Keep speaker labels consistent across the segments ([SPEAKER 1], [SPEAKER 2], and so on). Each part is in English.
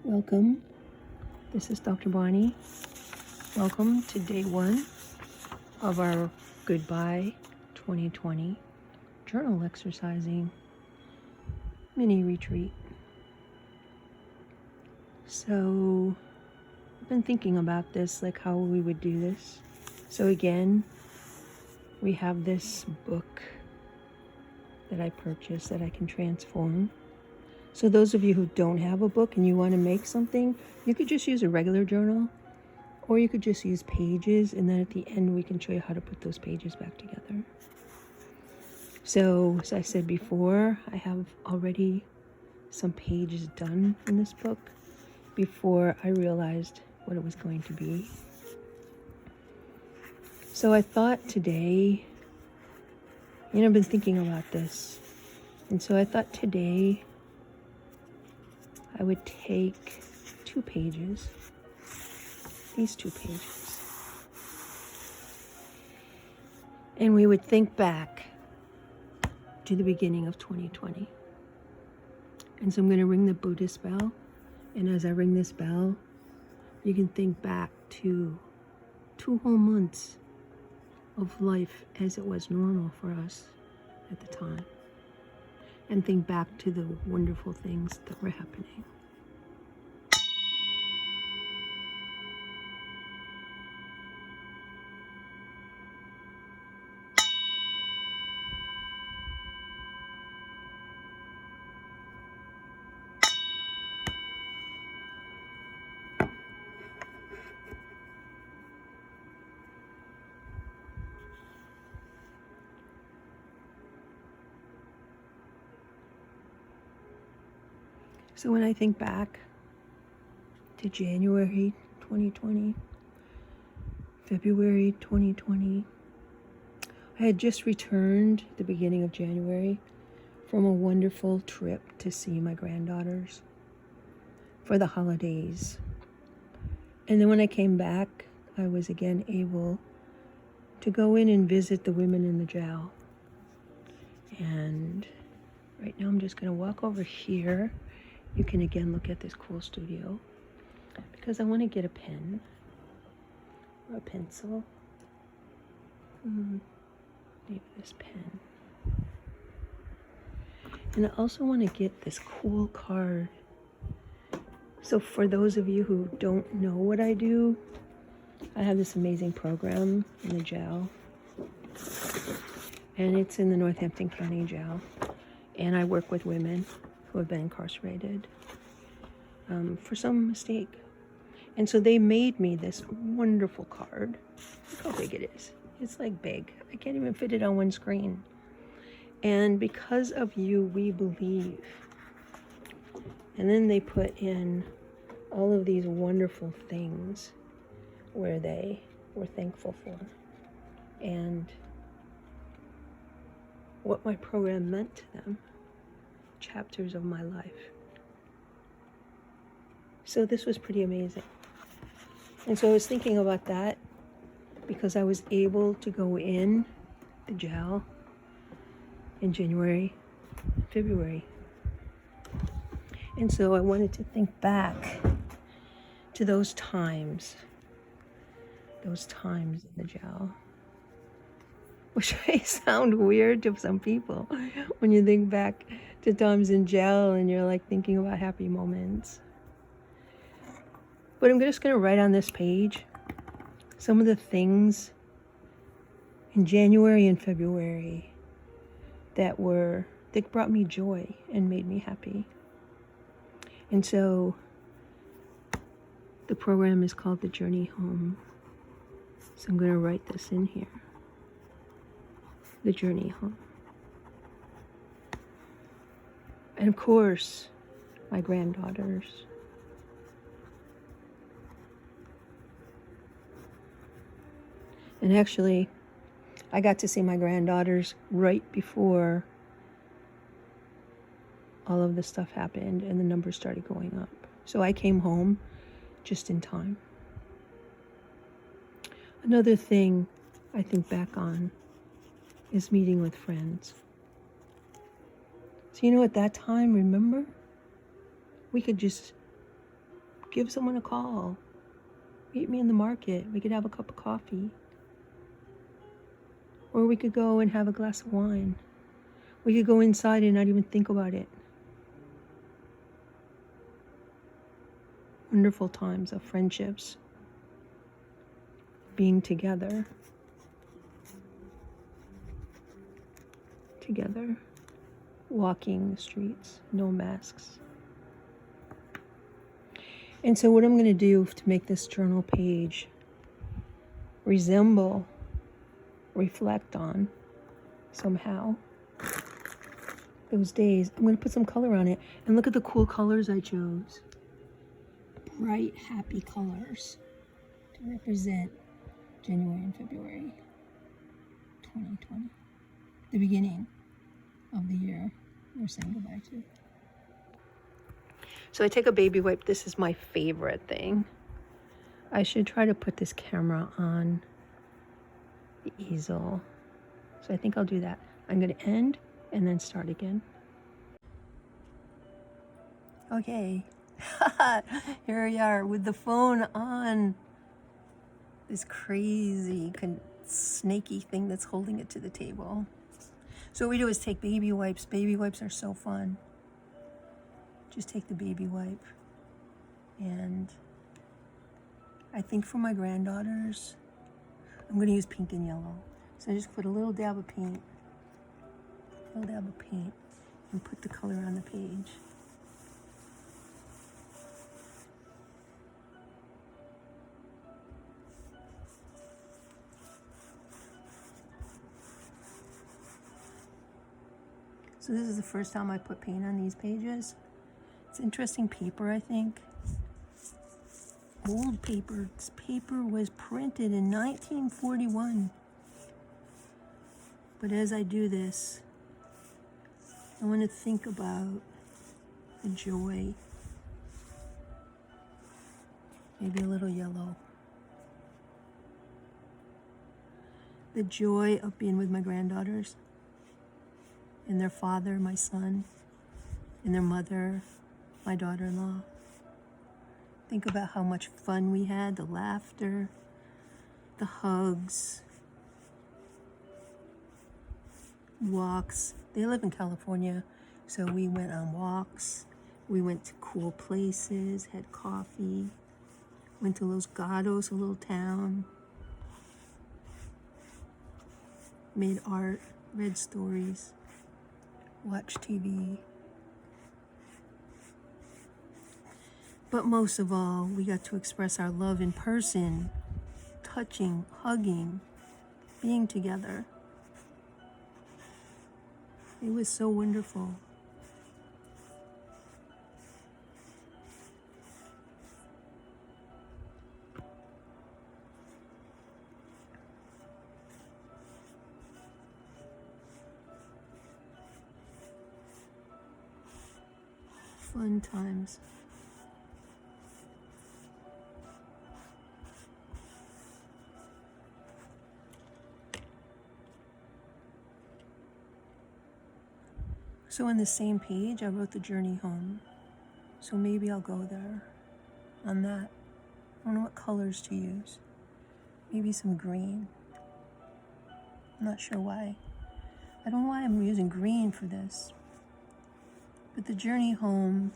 [SPEAKER 1] Welcome. This is Dr. Bonnie. Welcome to day one of our Goodbye 2020 journal exercising mini retreat. So I've been thinking about this, like how we would do this. So again, we have this book that I purchased that I can transform. So those of you who don't have a book and you want to make something, you could just use a regular journal, or you could just use pages, and then at the end we can show you how to put those pages back together. So as I said before, I have already some pages done in this book before I realized what it was going to be. So I thought today, I've been thinking about this, and so I thought today I would take 2 pages, these 2 pages, and we would think back to the beginning of 2020. And so I'm going to ring the Buddhist bell, and as I ring this bell, you can think back to 2 whole months of life as it was normal for us at the time, and think back to the wonderful things that were happening. So when I think back to January 2020, February 2020, I had just returned at the beginning of January from a wonderful trip to see my granddaughters for the holidays. And then when I came back, I was again able to go in and visit the women in the jail. And right now I'm just going to walk over here. You can again look at this cool studio because I want to get a pen or a pencil. Maybe this pen. And I also want to get this cool card. So for those of you who don't know what I do, I have this amazing program in the jail. And it's in the Northampton County Jail. And I work with women who have been incarcerated for some mistake. And so they made me this wonderful card. Look how big it is. It's like big. I can't even fit it on one screen. And because of you, we believe. And then they put in all of these wonderful things where they were thankful for. And what my program meant to them. Chapters of my life. So this was pretty amazing. And so I was thinking about that because I was able to go in the jail in January, February. And so I wanted to think back to those times in the jail, which may sound weird to some people when you think back to times in jail and you're like thinking about happy moments. But I'm just going to write on this page some of the things in January and February that brought me joy and made me happy. And so the program is called The Journey Home. So I'm going to write this in here. The Journey Home. And of course, my granddaughters. And actually, I got to see my granddaughters right before all of this stuff happened and the numbers started going up. So I came home just in time. Another thing I think back on is meeting with friends. So at that time, remember, we could just give someone a call. Meet me in the market. We could have a cup of coffee. Or we could go and have a glass of wine. We could go inside and not even think about it. Wonderful times of friendships. Being together. Together. Walking the streets. No masks. And so what I'm going to do to make this journal page resemble, reflect on, somehow, those days, I'm going to put some color on it. And look at the cool colors I chose. Bright, happy colors to represent January and February 2020. The beginning of the year we're saying goodbye to. So I take a baby wipe. This is my favorite thing. I should try to put this camera on the easel. So I think I'll do that. I'm going to end and then start again. Okay. Here we are with the phone on. This crazy, snaky thing that's holding it to the table. So what we do is take baby wipes. Baby wipes are so fun. Just take the baby wipe, and I think for my granddaughters, I'm going to use pink and yellow. So I just put a little dab of paint, and put the color on the page. So this is the first time I put paint on these pages. It's interesting paper, I think. Old paper. This paper was printed in 1941. But as I do this, I want to think about the joy. Maybe a little yellow. The joy of being with my granddaughters. And their father, my son. And their mother, my daughter-in-law. Think about how much fun we had, the laughter, the hugs, walks. They live in California, so we went on walks. We went to cool places, had coffee, went to Los Gatos, a little town, made art, read stories, watched TV. But most of all, we got to express our love in person, touching, hugging, being together. It was so wonderful. Fun times. So on the same page, I wrote the journey home. So maybe I'll go there on that. I don't know what colors to use. Maybe some green. I'm not sure why. I don't know why I'm using green for this. But the journey home,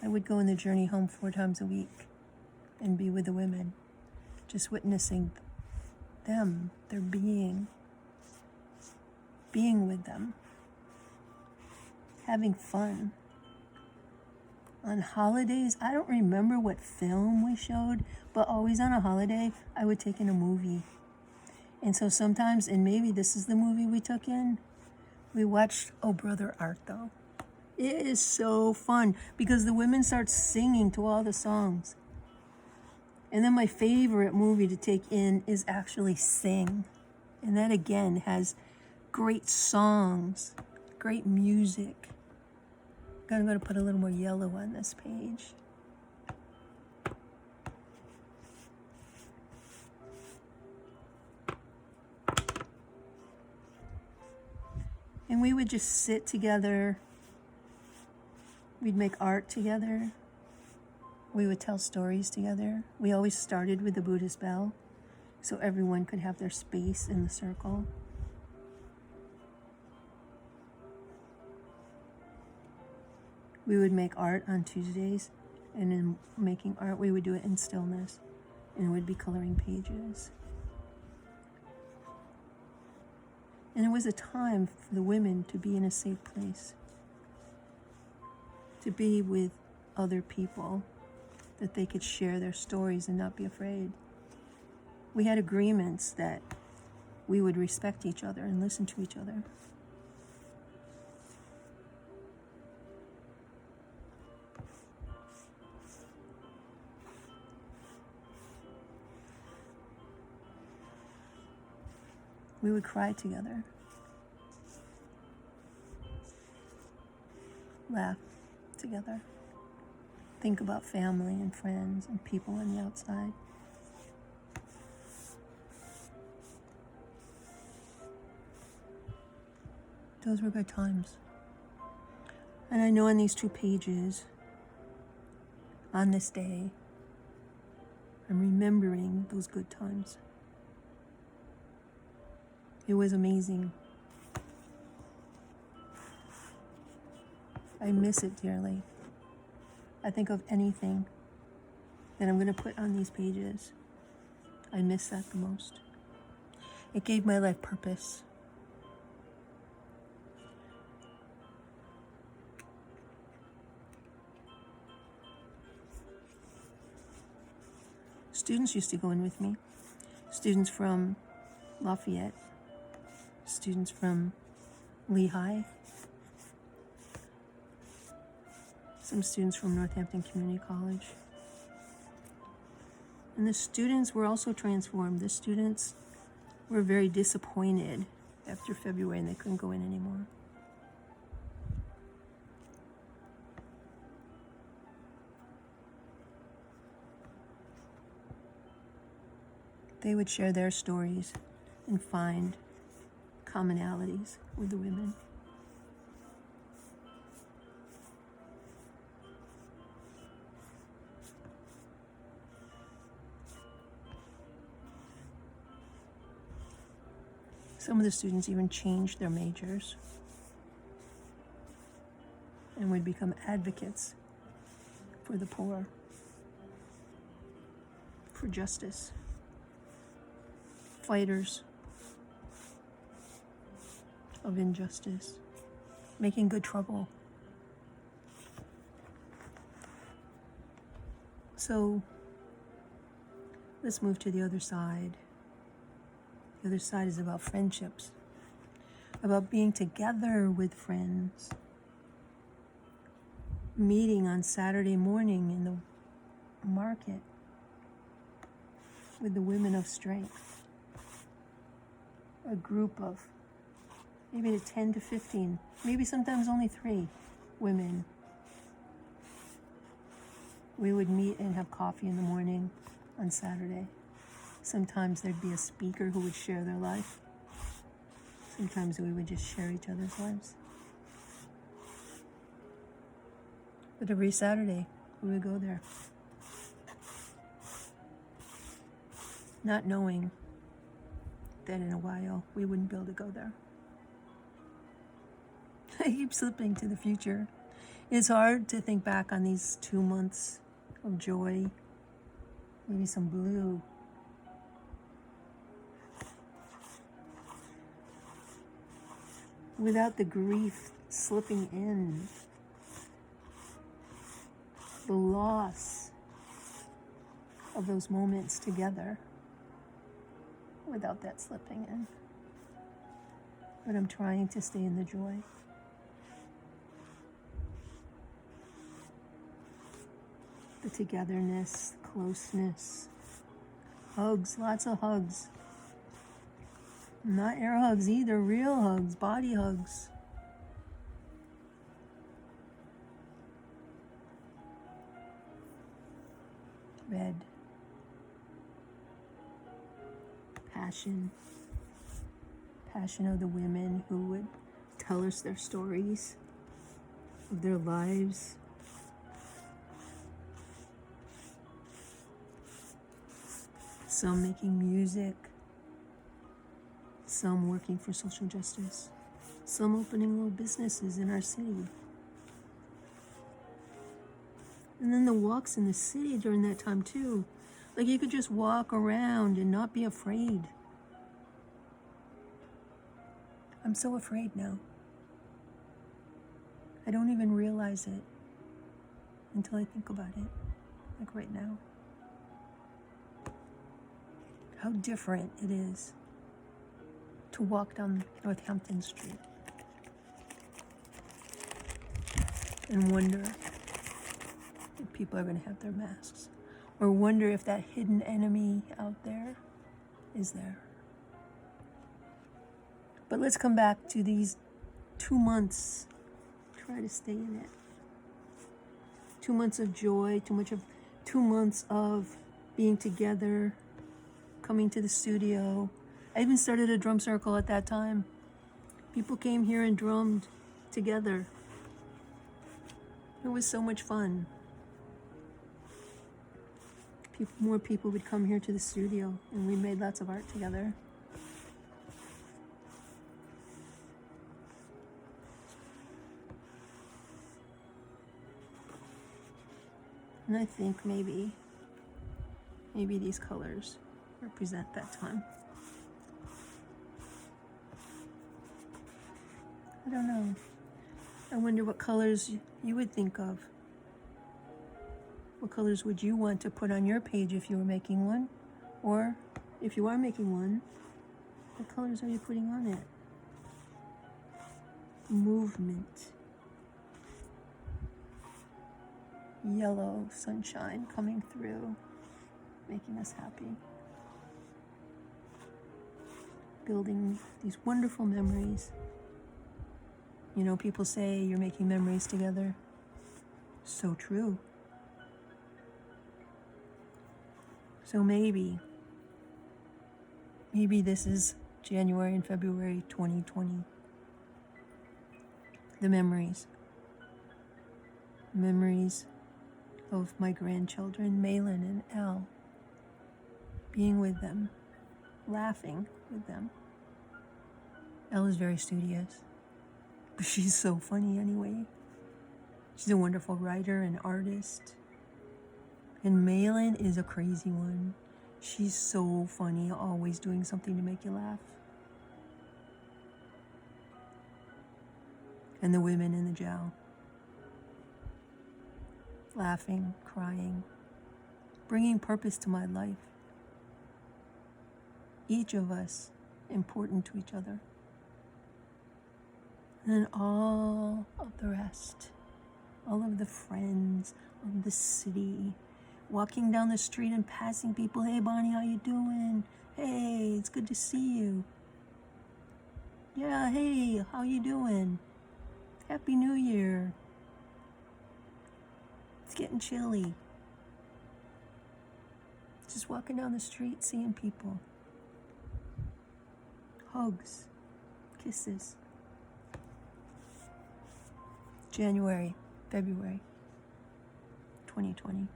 [SPEAKER 1] I would go in the journey home 4 times a week and be with the women, just witnessing them, their being with them. Having fun. On holidays, I don't remember what film we showed, but always on a holiday, I would take in a movie. And so sometimes, and maybe this is the movie we took in, we watched Oh Brother Art Thou. It is so fun because the women start singing to all the songs. And then my favorite movie to take in is actually Sing. And that again has great songs, great music. I'm going to put a little more yellow on this page. And we would just sit together. We'd make art together. We would tell stories together. We always started with the Buddhist bell, so everyone could have their space in the circle. We would make art on Tuesdays, and in making art, we would do it in stillness, and we'd be coloring pages. And it was a time for the women to be in a safe place, to be with other people, that they could share their stories and not be afraid. We had agreements that we would respect each other and listen to each other. We would cry together, laugh together, think about family and friends and people on the outside. Those were good times. And I know on these 2 pages, on this day, I'm remembering those good times. It was amazing. I miss it dearly. I think of anything that I'm going to put on these pages. I miss that the most. It gave my life purpose. Students used to go in with me. Students from Lafayette. Students from Lehigh. Some students from Northampton Community College. And the students were also transformed. The students were very disappointed after February and they couldn't go in anymore. They would share their stories and find commonalities with the women. Some of the students even changed their majors and would become advocates for the poor, for justice, fighters of injustice, making good trouble. So let's move to the other side. The other side is about friendships, about being together with friends, meeting on Saturday morning in the market with the women of strength, a group of maybe 10 to 15, maybe sometimes only 3 women. We would meet and have coffee in the morning on Saturday. Sometimes there'd be a speaker who would share their life. Sometimes we would just share each other's lives. But every Saturday, we would go there, not knowing that in a while we wouldn't be able to go there. I keep slipping to the future. It's hard to think back on these 2 months of joy, maybe some blue. Without the grief slipping in, the loss of those moments together, without that slipping in. But I'm trying to stay in the joy. The togetherness, closeness, hugs, lots of hugs. Not air hugs either, real hugs, body hugs. Red. Passion. Passion of the women who would tell us their stories of their lives. some making music, some working for social justice, some opening little businesses in our city. And then the walks in the city during that time too. Like you could just walk around and not be afraid. I'm so afraid now. I don't even realize it until I think about it, like right now. How different it is to walk down Northampton Street and wonder if people are going to have their masks, or wonder if that hidden enemy out there is there. But let's come back to these 2 months. Try to stay in it. 2 months of joy, 2 months of being together, coming to the studio. I even started a drum circle at that time. People came here and drummed together. It was so much fun. More people would come here to the studio, and we made lots of art together. And I think maybe these colors represent that time. I don't know. I wonder what colors you would think of. What colors would you want to put on your page if you were making one? Or if you are making one, what colors are you putting on it? Movement. Yellow sunshine coming through, making us happy. Building these wonderful memories. You know, people say you're making memories together. So true. So maybe this is January and February 2020. The memories of my grandchildren, Malin and Elle, being with them, laughing with them. Elle is very studious, but she's so funny anyway. She's a wonderful writer and artist. And Malin is a crazy one. She's so funny, always doing something to make you laugh. And the women in the jail. Laughing, crying, bringing purpose to my life. Each of us important to each other. And then all of the rest, all of the friends of the city, walking down the street and passing people. Hey, Bonnie, how you doing? Hey, it's good to see you. Yeah, hey, how you doing? Happy New Year. It's getting chilly. Just walking down the street, seeing people. Hugs, kisses. January, February, 2020.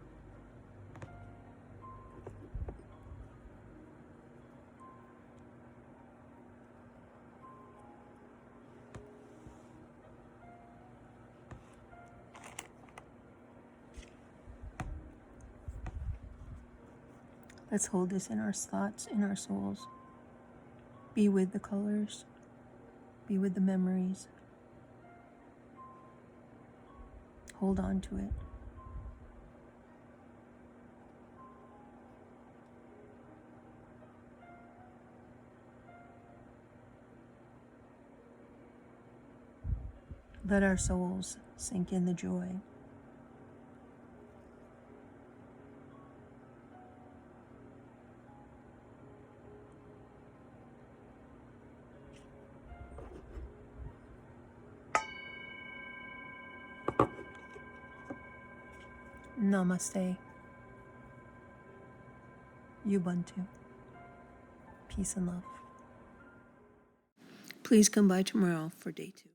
[SPEAKER 1] Let's hold this in our thoughts, in our souls. Be with the colors. Be with the memories. Hold on to it. Let our souls sink in the joy. Namaste. Ubuntu. Peace and love. Please come by tomorrow for day 2.